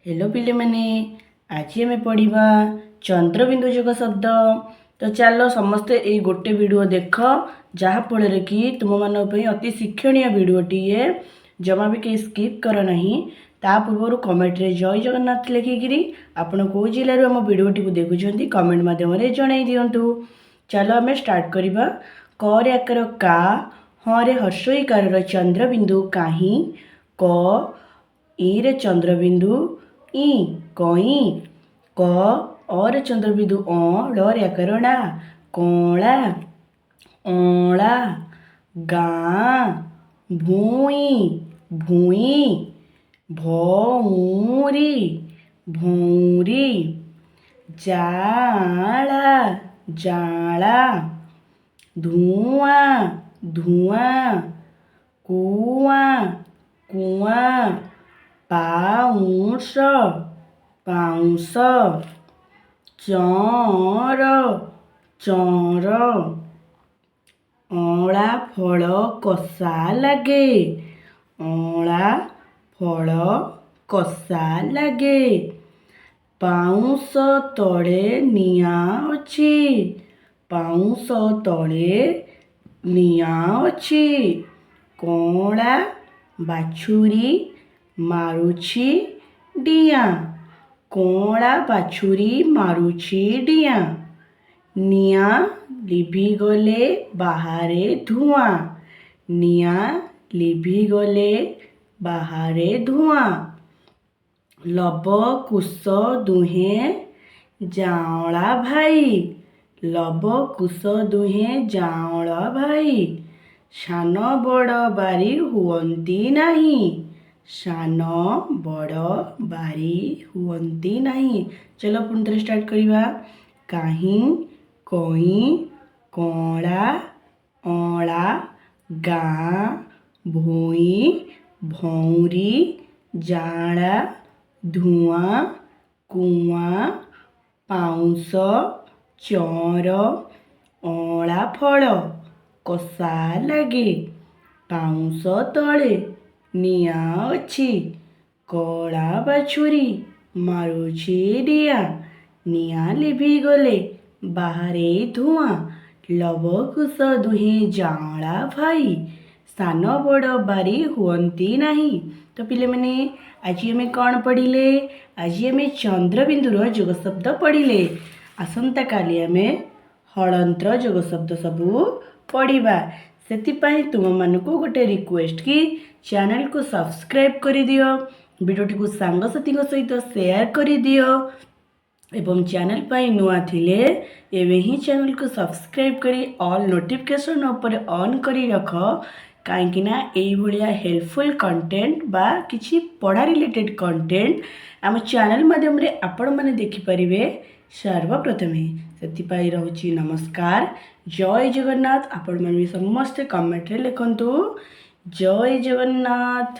Hello पिले माने आज आम पढ़ा चंद्रबिंदु जोग शब्द। तो चलो समस्ते ये गोटे वीडियो देख जहाँफल कि तुम मान अति शिक्षणीय वीडियोटीए जमा भी कहीं स्किप कर ना। ता पूर्व कमेंट रे जय जगन्नाथ लिखिकी आपड़ कौ जिलूर आम वीडियोटी को देखुं कमेंट मध्यम जन दिंतु। चलो आम स्टार्ट करवा। क रे आकार का, ह रे हर्षईकार चंद्रबिंदु कहीं, क ई रे चंद्रबिंदु ई कई, क और चंद्रबिंदु ड़ रे आकार ड़ा कला, अला, गाँ, भूई भूई, भौरी भौरी, जाला जाला, धुआं धुआं, कुआं कुआं, पाउंस पाउंस, चौर चौर, अँला फल कषा लगे, अँला फल कषा लगे, पाउंस तले निआं अछि, पाउंस तले निआं अछि, कला बाछुरी मारुछि डियाँ, कला बाछुरी मारुछि डियाँ, निआं लिभिगले बाहरे धुआं, निआं लिभिगले बाहरे धुआं, लब कुश दुहे जाँला भाई, लब कुश दुहे जाँला भाई, सान बड़ बारी हुअन्ति नहीं, सान बड़ बारी हुअन्ति नहीं। चलो पुणी थे स्टार्ट करवा। कहीं, कई, कला, अँला, गाँ, भूई भौरी, जाला, धुआं, कुआं, पाउंस, चौर, अँला फल कषा लगे, पाउंस तले निआं अछि, कला बाछुरी मारुछि डियाँ, निआं लिभिगले बाहरे धुआं, लब कुश दुहे जाँला भाई, सान बड़ बारी हुअन्ति नहीं। तो पिले माने आज आम कौन पढ़िले? आज आम चंद्रबिंदुर जोग शब्द पढ़िले। आसंता काली आम हलंत्र जोग शब्द सबू पढ़ा। से तुम मानक गोटे रिक्वेस्ट कि चैनल को सब्सक्राइब कर दियो, वीडियोटी को सांगसाथी सहित शेयर कर दियो एवं चैनल पाई नुआ थिले एवं ही चैनल को सब्सक्राइब करी ऑल नोटिफिकेशन ऊपर ऑन करी रख। कहीं भाया हेल्पफुल कंटेंट बा किसी पढ़ा रिलेटेड कंटेंट आम चैनल माध्यम आपण मैंने देखिपारे सर्वप्रथम। से रोची नमस्कार, जय जगन्नाथ। आपण मैंने समस्ते कमेंट रे लिखंतु जय जगन्नाथ।